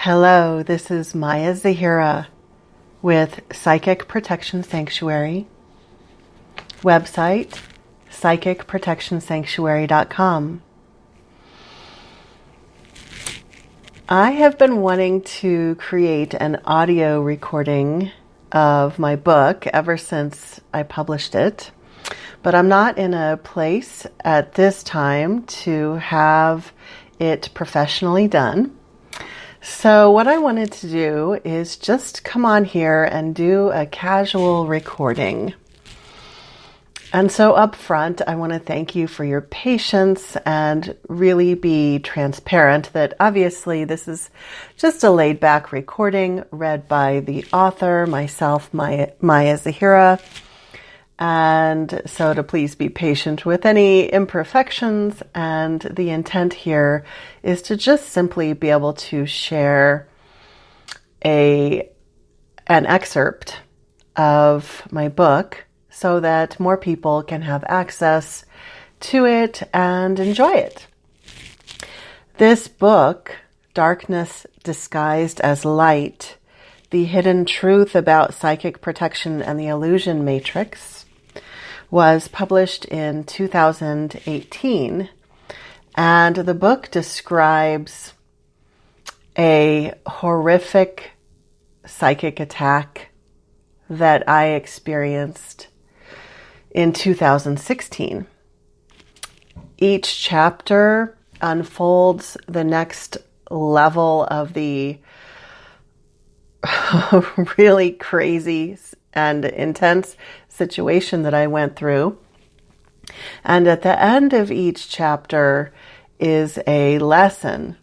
Hello, this is Maya Zahira with Psychic Protection Sanctuary. Website, psychicprotectionsanctuary.com. I have been wanting to create an audio recording of my book ever since I published it, but I'm not in a place at this time to have it professionally done. So what I wanted to do is just come on here and do a casual recording. And so up front, I want to thank you for your patience and really be transparent that obviously this is just a laid back recording read by the author, myself, Maya Zahira. And so to please be patient with any imperfections, and the intent here is to just simply be able to share an excerpt of my book so that more people can have access to it and enjoy it. This book, Darkness Disguised as Light, The Hidden Truth About Psychic Protection and the Illusion Matrix, was published in 2018, and the book describes a horrific psychic attack that I experienced in 2016. Each chapter unfolds the next level of the really crazy and intense situation that I went through. And at the end of each chapter is a lesson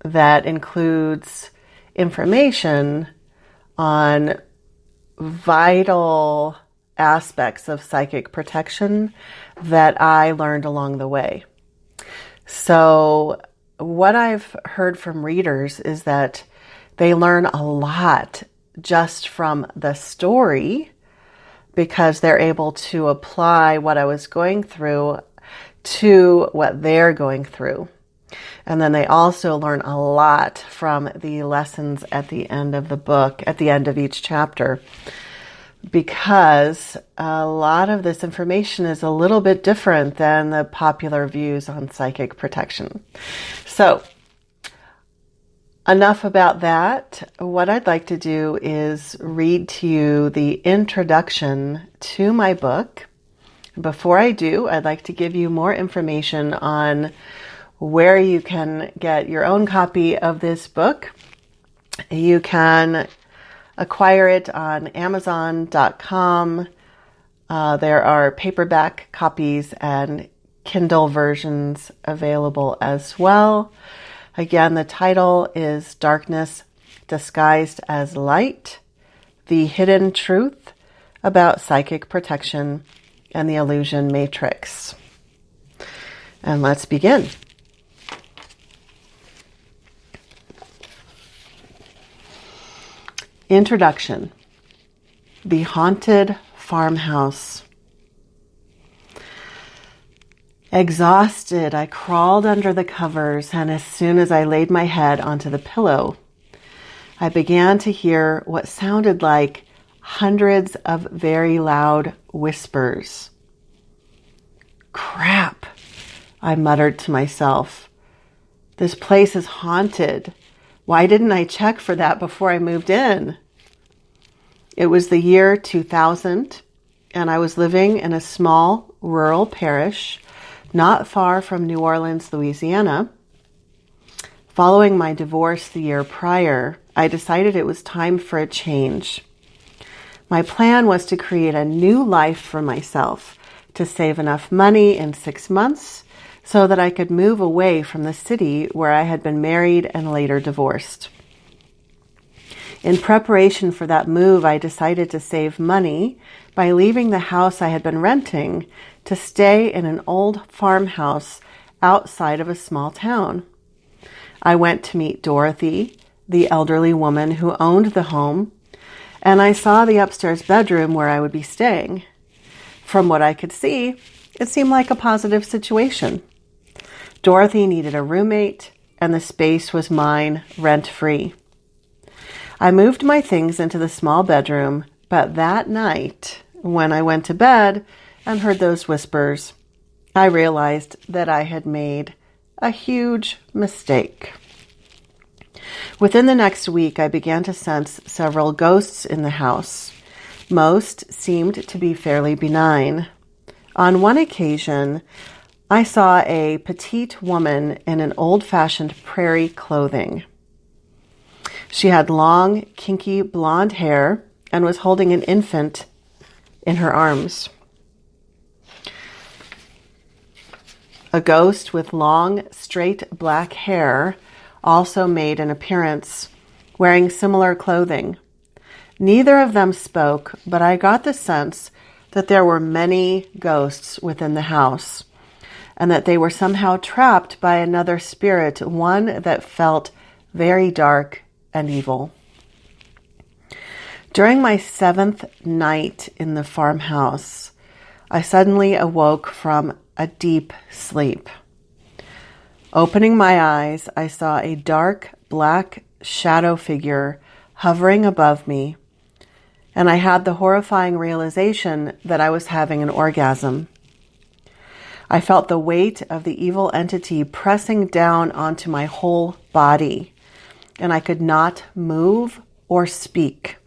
that includes information on vital aspects of psychic protection that I learned along the way. So what I've heard from readers is that they learn a lot just from the story because they're able to apply what I was going through to what they're going through. And then they also learn a lot from the lessons at the end of the book, at the end of each chapter, because a lot of this information is a little bit different than the popular views on psychic protection. So, enough about that. What I'd like to do is read to you the introduction to my book. Before I do, I'd like to give you more information on where you can get your own copy of this book. You can acquire it on Amazon.com. There are paperback copies and Kindle versions available as well. Again, the title is Darkness Disguised as Light, The Hidden Truth About Psychic Protection and the Illusion Matrix. And let's begin. Introduction. The Haunted Farmhouse. Exhausted, I crawled under the covers, and as soon as I laid my head onto the pillow, I began to hear what sounded like hundreds of very loud whispers. Crap, I muttered to myself. This place is haunted. Why didn't I check for that before I moved in? It was the year 2000, and I was living in a small rural parish not far from New Orleans, Louisiana. Following my divorce the year prior, I decided it was time for a change. My plan was to create a new life for myself, to save enough money in 6 months so that I could move away from the city where I had been married and later divorced. In preparation for that move, I decided to save money by leaving the house I had been renting to stay in an old farmhouse outside of a small town. I went to meet Dorothy, the elderly woman who owned the home, and I saw the upstairs bedroom where I would be staying. From what I could see, it seemed like a positive situation. Dorothy needed a roommate, and the space was mine rent-free. I moved my things into the small bedroom, but that night, when I went to bed and heard those whispers, I realized that I had made a huge mistake. Within the next week, I began to sense several ghosts in the house. Most seemed to be fairly benign. On one occasion, I saw a petite woman in an old-fashioned prairie clothing. She had long, kinky blonde hair and was holding an infant in her arms. A ghost with long, straight black hair also made an appearance, wearing similar clothing. Neither of them spoke, but I got the sense that there were many ghosts within the house, and that they were somehow trapped by another spirit, one that felt very dark and evil. During my 7th night in the farmhouse, I suddenly awoke from a deep sleep. Opening my eyes, I saw a dark black shadow figure hovering above me, and I had the horrifying realization that I was having an orgasm. I felt the weight of the evil entity pressing down onto my whole body, and I could not move or speak.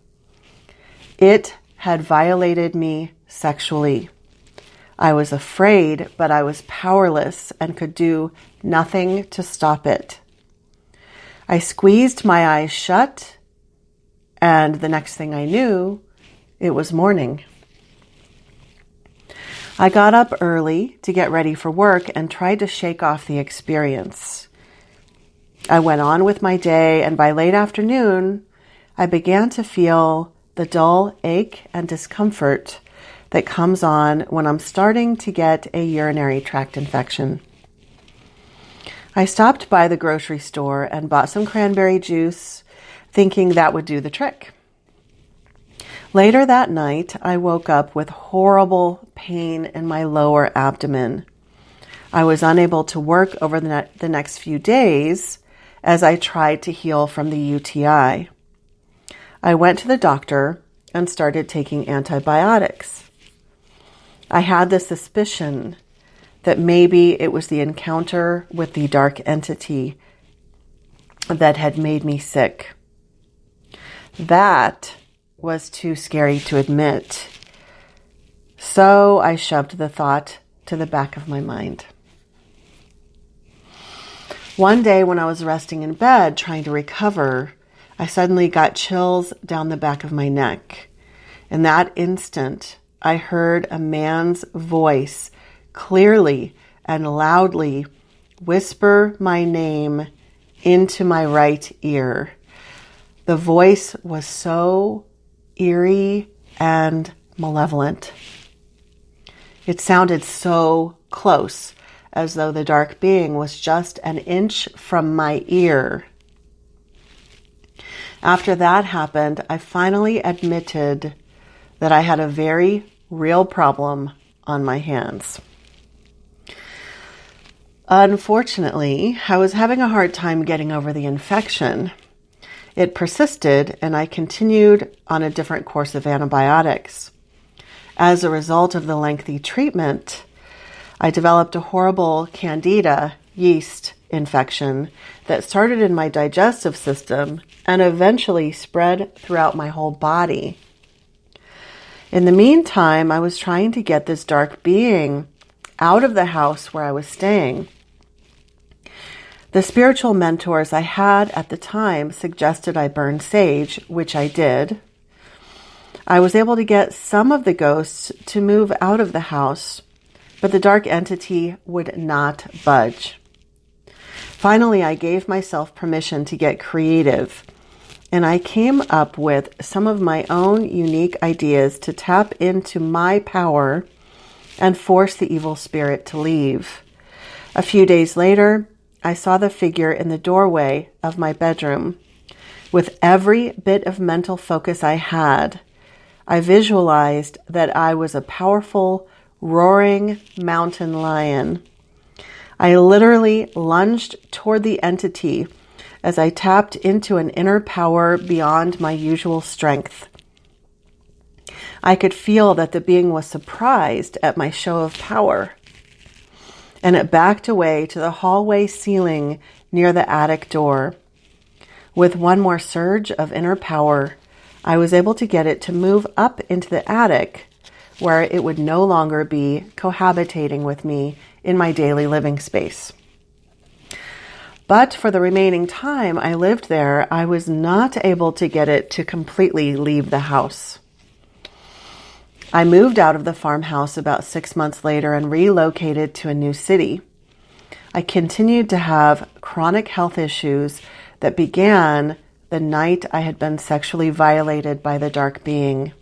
It had violated me sexually. I was afraid, but I was powerless and could do nothing to stop it. I squeezed my eyes shut, and the next thing I knew, it was morning. I got up early to get ready for work and tried to shake off the experience. I went on with my day, and by late afternoon, I began to feel the dull ache and discomfort that comes on when I'm starting to get a urinary tract infection. I stopped by the grocery store and bought some cranberry juice, thinking that would do the trick. Later that night, I woke up with horrible pain in my lower abdomen. I was unable to work over the next few days as I tried to heal from the UTI. I went to the doctor and started taking antibiotics. I had the suspicion that maybe it was the encounter with the dark entity that had made me sick. That was too scary to admit, so I shoved the thought to the back of my mind. One day when I was resting in bed trying to recover, I suddenly got chills down the back of my neck. In that instant, I heard a man's voice clearly and loudly whisper my name into my right ear. The voice was so eerie and malevolent. It sounded so close, as though the dark being was just an inch from my ear. After that happened, I finally admitted that I had a very real problem on my hands. Unfortunately, I was having a hard time getting over the infection. It persisted, and I continued on a different course of antibiotics. As a result of the lengthy treatment, I developed a horrible candida yeast infection that started in my digestive system and eventually spread throughout my whole body. In the meantime, I was trying to get this dark being out of the house where I was staying. The spiritual mentors I had at the time suggested I burn sage, which I did. I was able to get some of the ghosts to move out of the house, but the dark entity would not budge. Finally, I gave myself permission to get creative, and I came up with some of my own unique ideas to tap into my power and force the evil spirit to leave. A few days later, I saw the figure in the doorway of my bedroom. With every bit of mental focus I had, I visualized that I was a powerful, roaring mountain lion. I literally lunged toward the entity as I tapped into an inner power beyond my usual strength. I could feel that the being was surprised at my show of power, and it backed away to the hallway ceiling near the attic door. With one more surge of inner power, I was able to get it to move up into the attic, where it would no longer be cohabitating with me in my daily living space. But for the remaining time I lived there, I was not able to get it to completely leave the house. I moved out of the farmhouse about 6 months later and relocated to a new city. I continued to have chronic health issues that began the night I had been sexually violated by the dark being.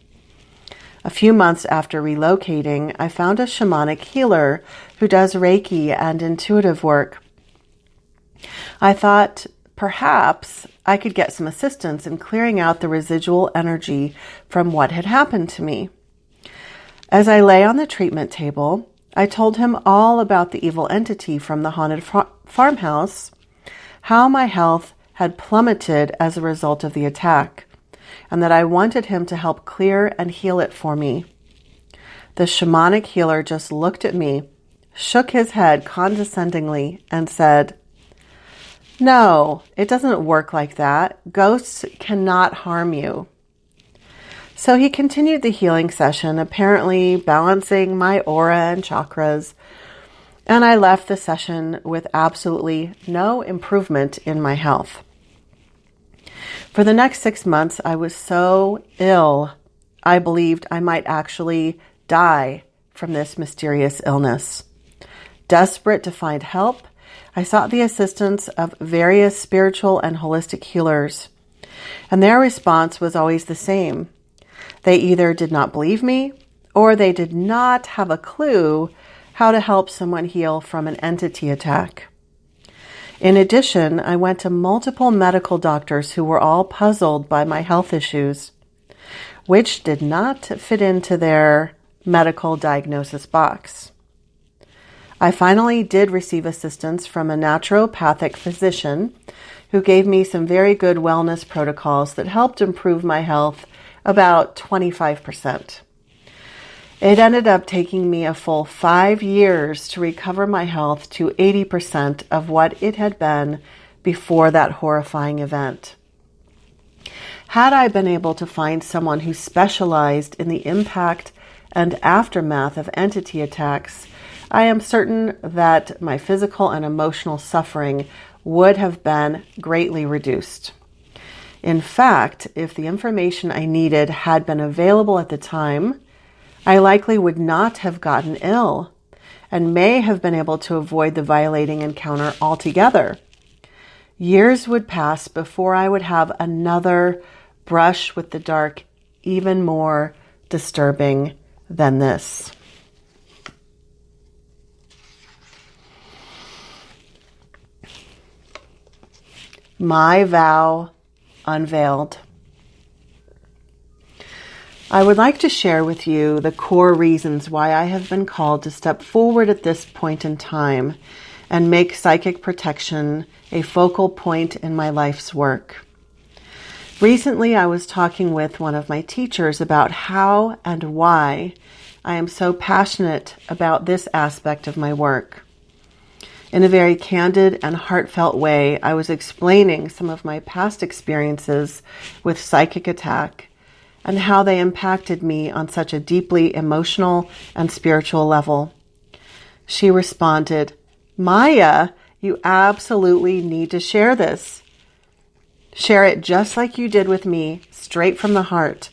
A few months after relocating, I found a shamanic healer who does Reiki and intuitive work. I thought perhaps I could get some assistance in clearing out the residual energy from what had happened to me. As I lay on the treatment table, I told him all about the evil entity from the haunted farmhouse, how my health had plummeted as a result of the attack, and that I wanted him to help clear and heal it for me. The shamanic healer just looked at me, shook his head condescendingly, and said, "No, it doesn't work like that. Ghosts cannot harm you." So he continued the healing session, apparently balancing my aura and chakras, and I left the session with absolutely no improvement in my health. For the next 6 months, I was so ill, I believed I might actually die from this mysterious illness. Desperate to find help, I sought the assistance of various spiritual and holistic healers, and their response was always the same. They either did not believe me, or they did not have a clue how to help someone heal from an entity attack. In addition, I went to multiple medical doctors who were all puzzled by my health issues, which did not fit into their medical diagnosis box. I finally did receive assistance from a naturopathic physician who gave me some very good wellness protocols that helped improve my health about 25%. It ended up taking me a full 5 years to recover my health to 80% of what it had been before that horrifying event. Had I been able to find someone who specialized in the impact and aftermath of entity attacks, I am certain that my physical and emotional suffering would have been greatly reduced. In fact, if the information I needed had been available at the time, I likely would not have gotten ill and may have been able to avoid the violating encounter altogether. Years would pass before I would have another brush with the dark, even more disturbing than this. My vow unveiled. I would like to share with you the core reasons why I have been called to step forward at this point in time and make psychic protection a focal point in my life's work. Recently, I was talking with one of my teachers about how and why I am so passionate about this aspect of my work. In a very candid and heartfelt way, I was explaining some of my past experiences with psychic attack and how they impacted me on such a deeply emotional and spiritual level. She responded, "Maya, you absolutely need to share this. Share it just like you did with me, straight from the heart.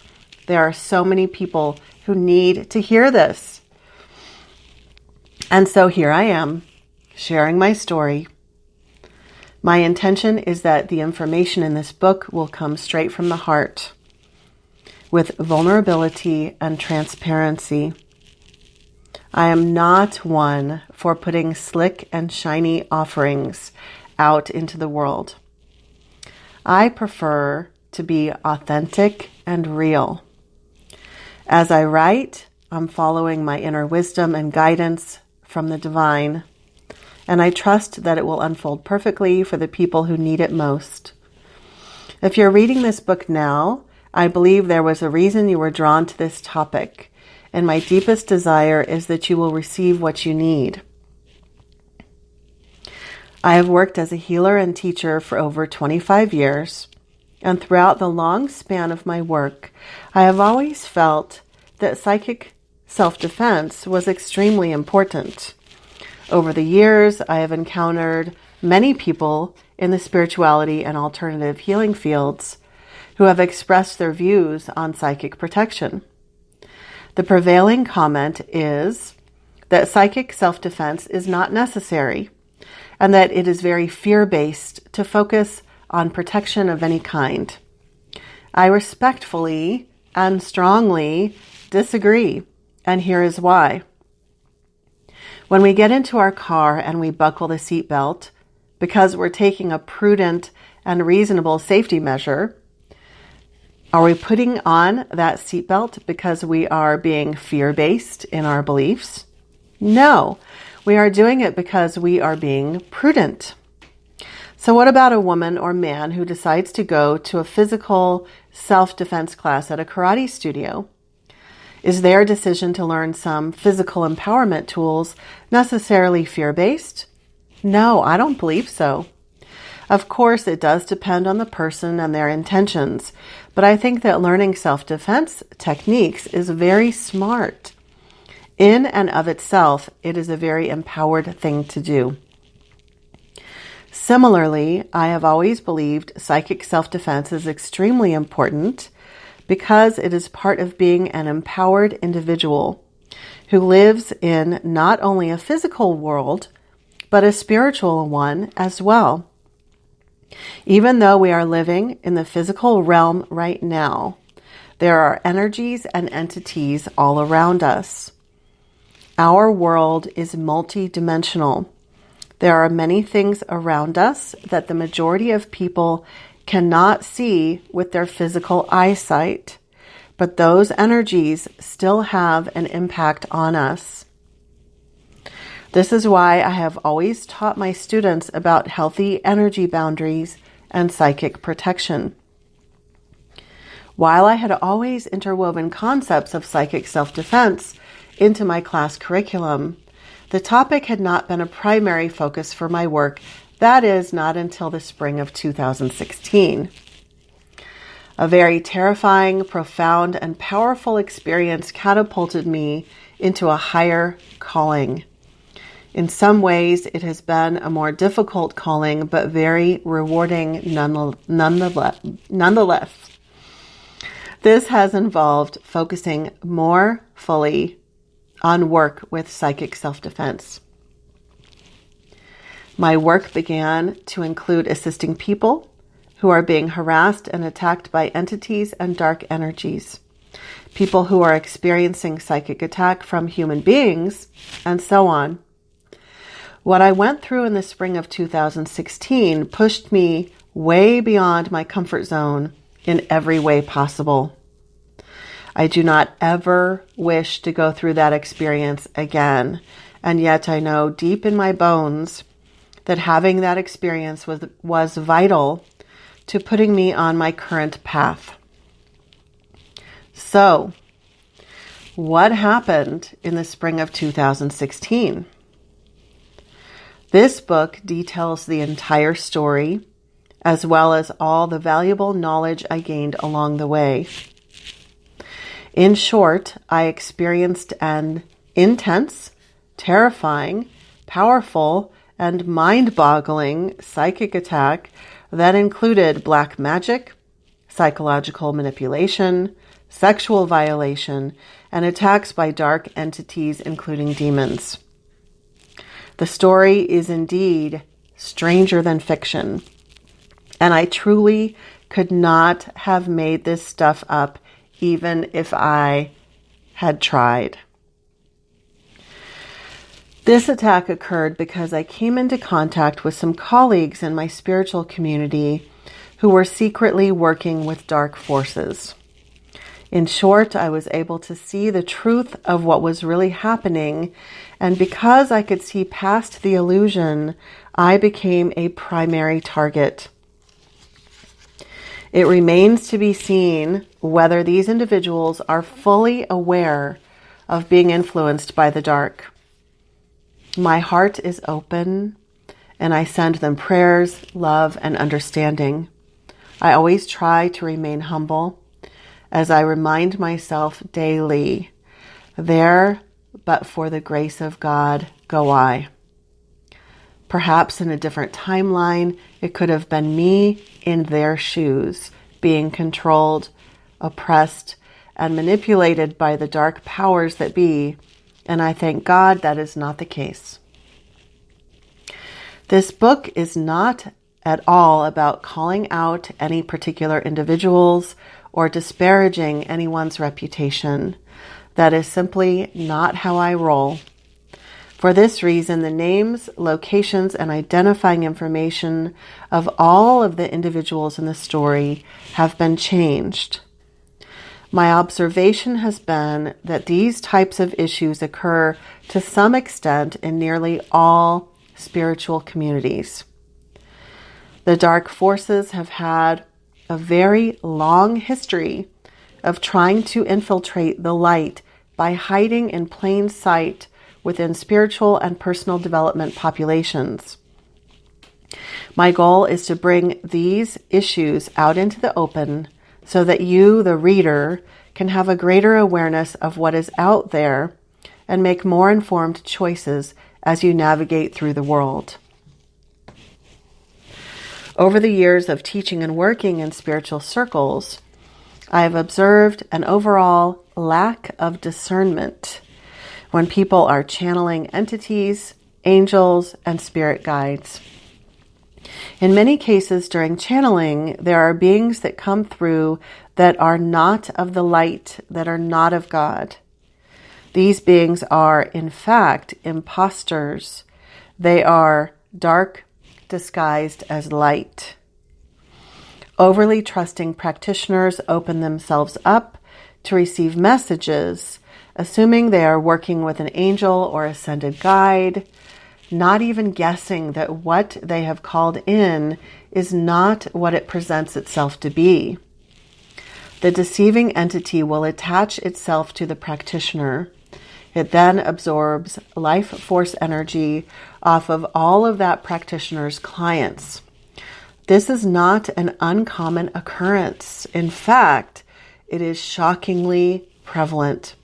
There are so many people who need to hear this." And so here I am, sharing my story. My intention is that the information in this book will come straight from the heart, with vulnerability and transparency. I am not one for putting slick and shiny offerings out into the world. I prefer to be authentic and real. As I write, I'm following my inner wisdom and guidance from the divine. and I trust that it will unfold perfectly for the people who need it most. If you're reading this book now, I believe there was a reason you were drawn to this topic, and my deepest desire is that you will receive what you need. I have worked as a healer and teacher for over 25 years, and throughout the long span of my work, I have always felt that psychic self-defense was extremely important. Over the years, I have encountered many people in the spirituality and alternative healing fields who have expressed their views on psychic protection. The prevailing comment is that psychic self-defense is not necessary, and that it is very fear-based to focus on protection of any kind. I respectfully and strongly disagree, and here is why. When we get into our car and we buckle the seatbelt because we're taking a prudent and reasonable safety measure, are we putting on that seatbelt because we are being fear-based in our beliefs? No. We are doing it because we are being prudent. So what about a woman or man who decides to go to a physical self-defense class at a karate studio? Is their decision to learn some physical empowerment tools necessarily fear-based? No, I don't believe so. Of course, it does depend on the person and their intentions, but I think that learning self-defense techniques is very smart. In and of itself, it is a very empowered thing to do. Similarly, I have always believed psychic self-defense is extremely important because it is part of being an empowered individual who lives in not only a physical world, but a spiritual one as well. Even though we are living in the physical realm right now, there are energies and entities all around us. Our world is multidimensional. There are many things around us that the majority of people cannot see with their physical eyesight, but those energies still have an impact on us. This is why I have always taught my students about healthy energy boundaries and psychic protection. While I had always interwoven concepts of psychic self-defense into my class curriculum, the topic had not been a primary focus for my work, that is, not until the spring of 2016. A very terrifying, profound, and powerful experience catapulted me into a higher calling. In some ways, it has been a more difficult calling, but very rewarding nonetheless. This has involved focusing more fully on work with psychic self-defense. My work began to include assisting people who are being harassed and attacked by entities and dark energies, people who are experiencing psychic attack from human beings, and so on. What I went through in the spring of 2016 pushed me way beyond my comfort zone in every way possible. I do not ever wish to go through that experience again, and yet I know deep in my bones that having that experience was vital to putting me on my current path. So, what happened in the spring of 2016? This book details the entire story, as well as all the valuable knowledge I gained along the way. In short, I experienced an intense, terrifying, powerful, and mind-boggling psychic attack that included black magic, psychological manipulation, sexual violation, and attacks by dark entities, including demons. The story is indeed stranger than fiction, and I truly could not have made this stuff up even if I had tried. This attack occurred because I came into contact with some colleagues in my spiritual community who were secretly working with dark forces. In short, I was able to see the truth of what was really happening And because I could see past the illusion, I became a primary target. It remains to be seen whether these individuals are fully aware of being influenced by the dark. My heart is open, and I send them prayers, love, and understanding. I always try to remain humble as I remind myself daily, there, but for the grace of God, go I. Perhaps in a different timeline, it could have been me in their shoes, being controlled, oppressed, and manipulated by the dark powers that be, and I thank God that is not the case. This book is not at all about calling out any particular individuals or disparaging anyone's reputation. That is simply not how I roll. For this reason, the names, locations, and identifying information of all of the individuals in the story have been changed. My observation has been that these types of issues occur to some extent in nearly all spiritual communities. The dark forces have had a very long history of trying to infiltrate the light by hiding in plain sight within spiritual and personal development populations. My goal is to bring these issues out into the open so that you, the reader, can have a greater awareness of what is out there and make more informed choices as you navigate through the world. Over the years of teaching and working in spiritual circles, I have observed an overall lack of discernment when people are channeling entities, angels, and spirit guides. In many cases during channeling, there are beings that come through that are not of the light, that are not of God. These beings are, in fact, imposters. They are dark disguised as light. Overly trusting practitioners open themselves up to receive messages, assuming they are working with an angel or ascended guide, not even guessing that what they have called in is not what it presents itself to be. The deceiving entity will attach itself to the practitioner. It then absorbs life force energy off of all of that practitioner's clients. This is not an uncommon occurrence. In fact, it is shockingly prevalent.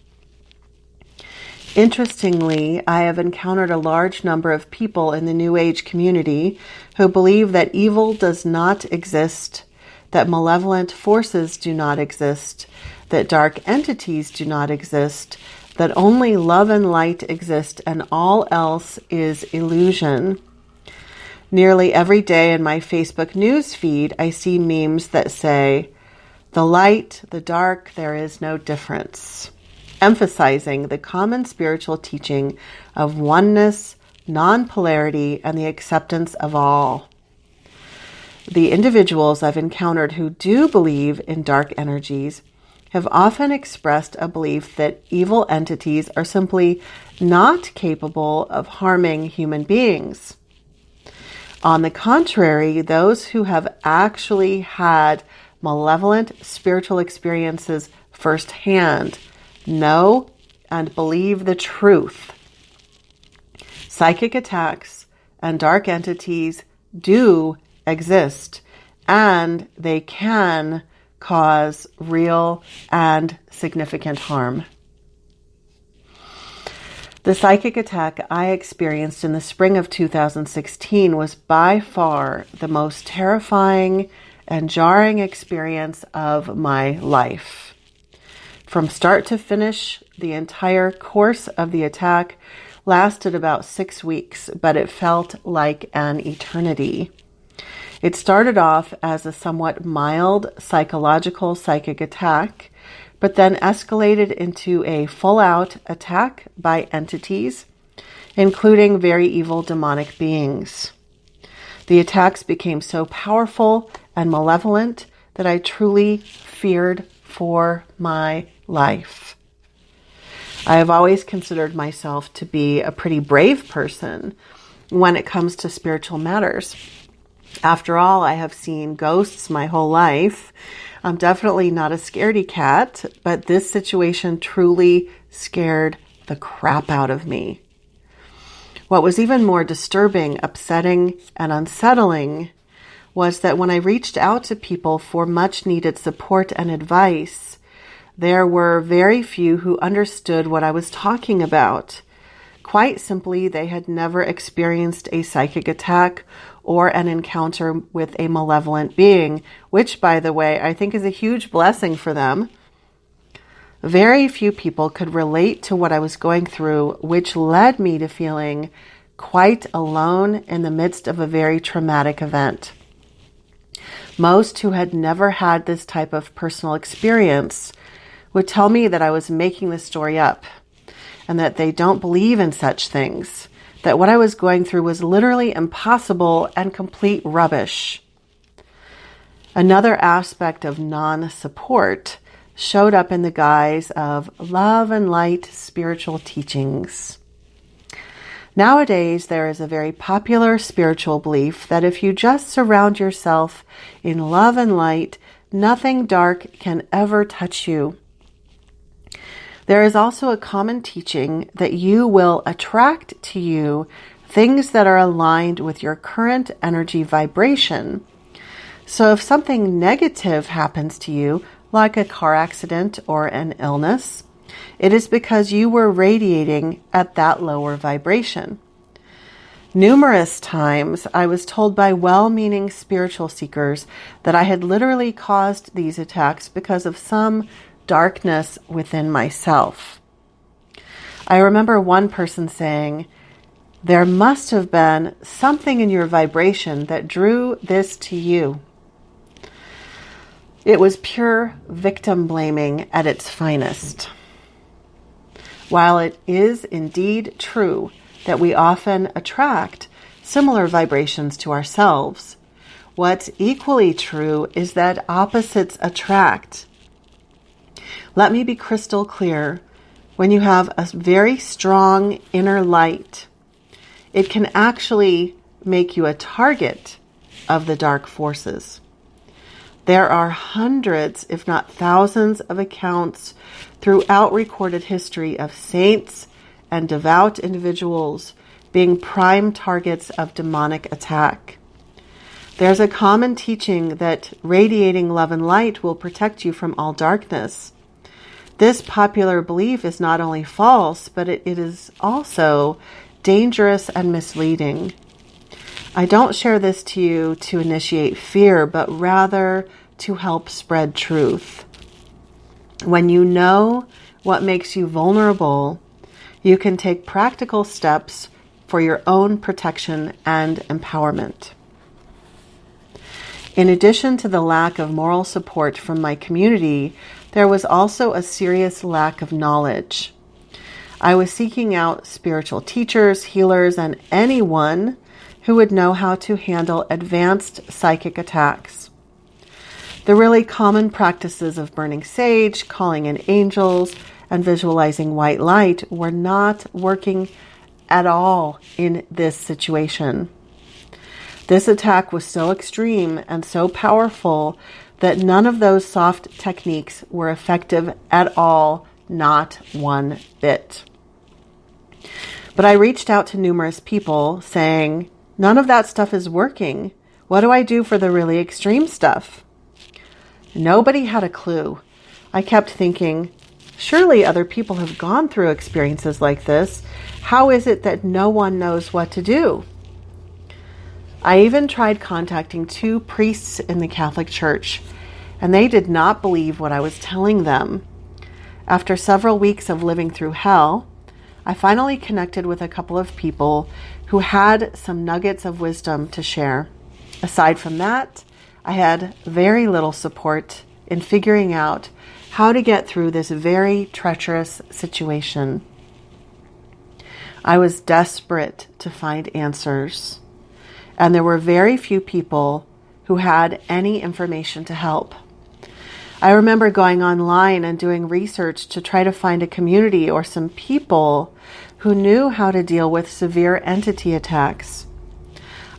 Interestingly, I have encountered a large number of people in the New Age community who believe that evil does not exist, that malevolent forces do not exist, that dark entities do not exist, that only love and light exist and all else is illusion. Nearly every day in my Facebook news feed, I see memes that say, "The light, the dark, there is no difference," emphasizing the common spiritual teaching of oneness, non-polarity, and the acceptance of all. The individuals I've encountered who do believe in dark energies have often expressed a belief that evil entities are simply not capable of harming human beings. On the contrary, those who have actually had malevolent spiritual experiences firsthand know and believe the truth. Psychic attacks and dark entities do exist, and they can cause real and significant harm. The psychic attack I experienced in the spring of 2016 was by far the most terrifying and jarring experience of my life. From start to finish, the entire course of the attack lasted about 6 weeks, but it felt like an eternity. It started off as a somewhat mild psychological psychic attack, but then escalated into a full-out attack by entities, including very evil demonic beings. The attacks became so powerful and malevolent that I truly feared for my life. I have always considered myself to be a pretty brave person when it comes to spiritual matters. After all, I have seen ghosts my whole life. I'm definitely not a scaredy cat, but this situation truly scared the crap out of me. What was even more disturbing, upsetting, and unsettling was that when I reached out to people for much needed support and advice, there were very few who understood what I was talking about. Quite simply, they had never experienced a psychic attack or an encounter with a malevolent being, which, by the way, I think is a huge blessing for them. Very few people could relate to what I was going through, which led me to feeling quite alone in the midst of a very traumatic event. Most who had never had this type of personal experience would tell me that I was making this story up and that they don't believe in such things, that what I was going through was literally impossible and complete rubbish. Another aspect of non-support showed up in the guise of love and light spiritual teachings. Nowadays, there is a very popular spiritual belief that if you just surround yourself in love and light, nothing dark can ever touch you. There is also a common teaching that you will attract to you things that are aligned with your current energy vibration. So if something negative happens to you, like a car accident or an illness, it is because you were radiating at that lower vibration. Numerous times I was told by well-meaning spiritual seekers that I had literally caused these attacks because of some darkness within myself. I remember one person saying, "There must have been something in your vibration that drew this to you." It was pure victim blaming at its finest. While it is indeed true that we often attract similar vibrations to ourselves, what's equally true is that opposites attract. Let me be crystal clear. When you have a very strong inner light, it can actually make you a target of the dark forces. There are hundreds, if not thousands, of accounts throughout recorded history of saints and devout individuals being prime targets of demonic attack. There's a common teaching that radiating love and light will protect you from all darkness. This popular belief is not only false, but it is also dangerous and misleading. I don't share this to you to initiate fear, but rather to help spread truth. When you know what makes you vulnerable, you can take practical steps for your own protection and empowerment. In addition to the lack of moral support from my community, there was also a serious lack of knowledge. I was seeking out spiritual teachers, healers, and anyone who would know how to handle advanced psychic attacks. The really common practices of burning sage, calling in angels, and visualizing white light were not working at all in this situation. This attack was so extreme and so powerful that none of those soft techniques were effective at all, not one bit. But I reached out to numerous people saying, "None of that stuff is working. What do I do for the really extreme stuff?" Nobody had a clue. I kept thinking, surely other people have gone through experiences like this. How is it that no one knows what to do? I even tried contacting 2 priests in the Catholic Church, and they did not believe what I was telling them. After several weeks of living through hell, I finally connected with a couple of people who had some nuggets of wisdom to share. Aside from that, I had very little support in figuring out how to get through this very treacherous situation. I was desperate to find answers, and there were very few people who had any information to help. I remember going online and doing research to try to find a community or some people who knew how to deal with severe entity attacks.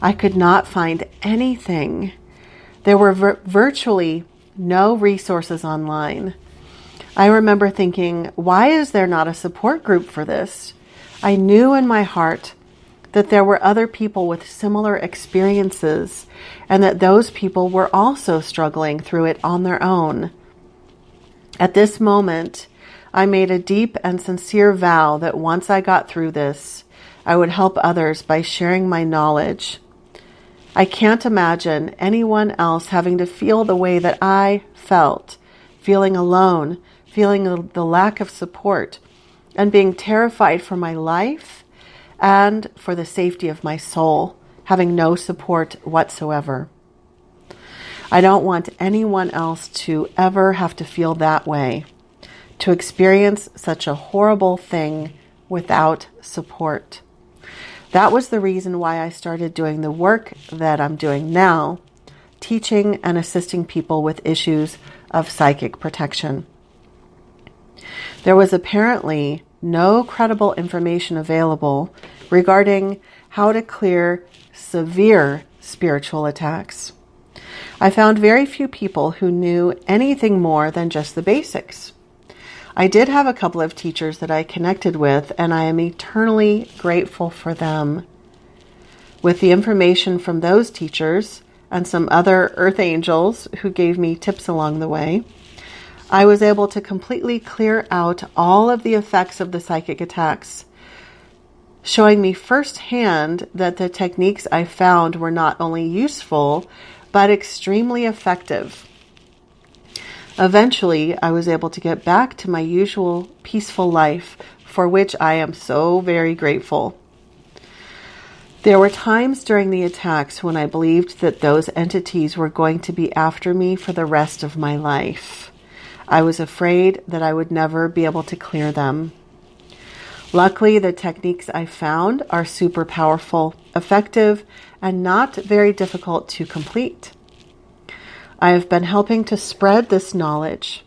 I could not find anything. There were virtually no resources online. I remember thinking, why is there not a support group for this? I knew in my heart that there were other people with similar experiences and that those people were also struggling through it on their own. At this moment, I made a deep and sincere vow that once I got through this, I would help others by sharing my knowledge. I can't imagine anyone else having to feel the way that I felt, feeling alone, feeling the lack of support, and being terrified for my life and for the safety of my soul, having no support whatsoever. I don't want anyone else to ever have to feel that way, to experience such a horrible thing without support. That was the reason why I started doing the work that I'm doing now, teaching and assisting people with issues of psychic protection. There was apparently no credible information available regarding how to clear severe spiritual attacks. I found very few people who knew anything more than just the basics. I did have a couple of teachers that I connected with, and I am eternally grateful for them. With the information from those teachers and some other earth angels who gave me tips along the way, I was able to completely clear out all of the effects of the psychic attacks, showing me firsthand that the techniques I found were not only useful, but extremely effective. Eventually, I was able to get back to my usual peaceful life, for which I am so very grateful. There were times during the attacks when I believed that those entities were going to be after me for the rest of my life. I was afraid that I would never be able to clear them. Luckily, the techniques I found are super powerful, effective, and not very difficult to complete. I have been helping to spread this knowledge.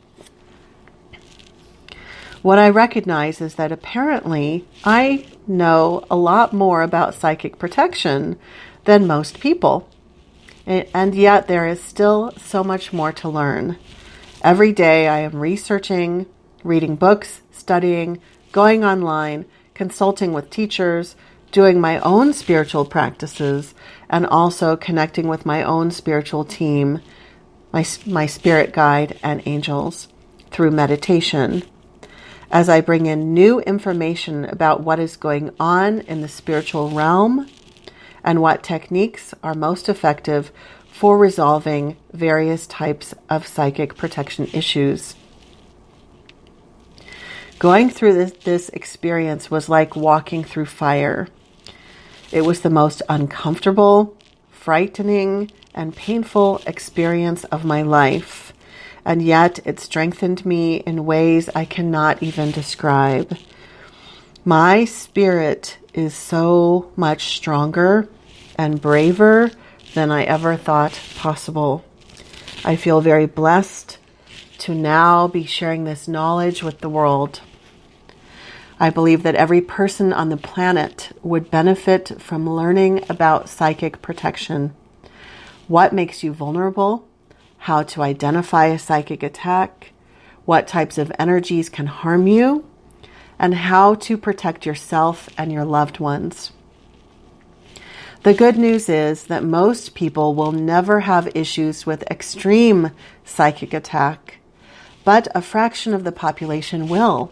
What I recognize is that apparently I know a lot more about psychic protection than most people. And yet there is still so much more to learn. Every day I am researching, reading books, studying, going online, consulting with teachers, doing my own spiritual practices, and also connecting with my own spiritual team, my spirit guide and angels through meditation. As I bring in new information about what is going on in the spiritual realm and what techniques are most effective for resolving various types of psychic protection issues. Going through this experience was like walking through fire. It was the most uncomfortable, frightening, and painful experience of my life, and yet it strengthened me in ways I cannot even describe. My spirit is so much stronger and braver than I ever thought possible. I feel very blessed to now be sharing this knowledge with the world. I believe that every person on the planet would benefit from learning about psychic protection. What makes you vulnerable, how to identify a psychic attack, what types of energies can harm you, and how to protect yourself and your loved ones. The good news is that most people will never have issues with extreme psychic attack, but a fraction of the population will.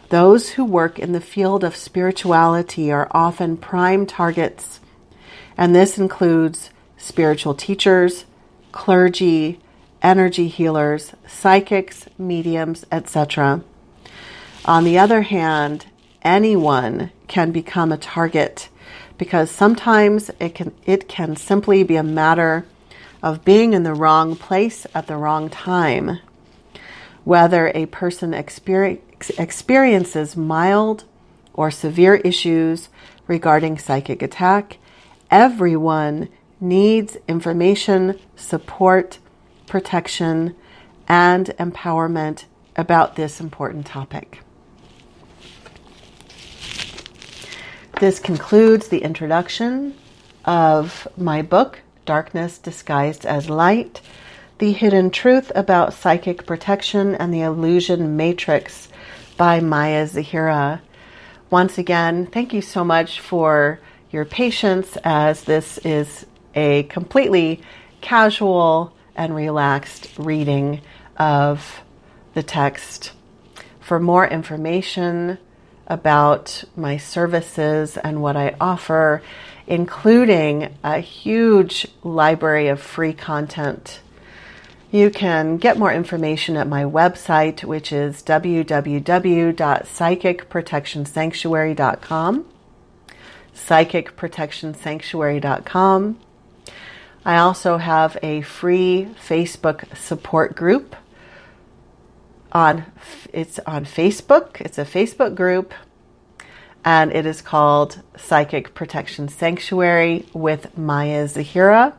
Those who work in the field of spirituality are often prime targets, and this includes spiritual teachers, clergy, energy healers, psychics, mediums, etc. On the other hand, anyone can become a target because sometimes it can simply be a matter of being in the wrong place at the wrong time. Whether a person experiences mild or severe issues regarding psychic attack, everyone needs information, support, protection, and empowerment about this important topic. This concludes the introduction of my book, Darkness Disguised as Light, The Hidden Truth About Psychic Protection and the Illusion Matrix by Maya Zahira. Once again, thank you so much for your patience, as this is a completely casual and relaxed reading of the text. For more information about my services and what I offer, including a huge library of free content, you can get more information at my website, which is www.psychicprotectionsanctuary.com. psychicprotectionsanctuary.com. I also have a free Facebook support group. It's on Facebook. It's a Facebook group, and it is called Psychic Protection Sanctuary with Maya Zahira.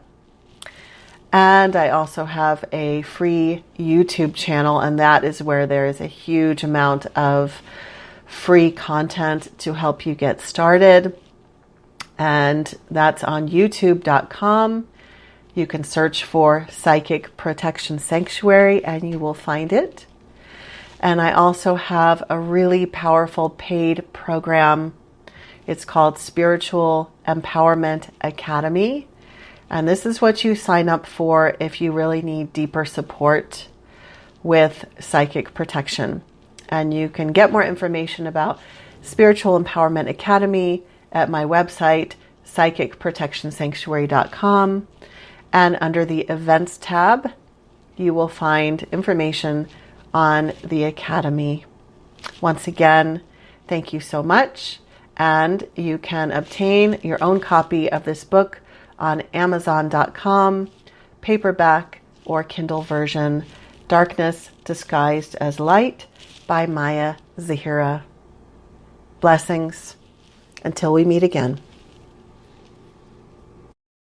And I also have a free YouTube channel, and that is where there is a huge amount of free content to help you get started. And that's on youtube.com. You can search for Psychic Protection Sanctuary and you will find it. And I also have a really powerful paid program. It's called Spiritual Empowerment Academy. And this is what you sign up for if you really need deeper support with psychic protection. And you can get more information about Spiritual Empowerment Academy at my website, psychicprotectionsanctuary.com. And under the Events tab, you will find information on the Academy. Once again, thank you so much. And you can obtain your own copy of this book on Amazon.com, paperback or Kindle version, Darkness Disguised as Light by Maya Zahira. Blessings until we meet again.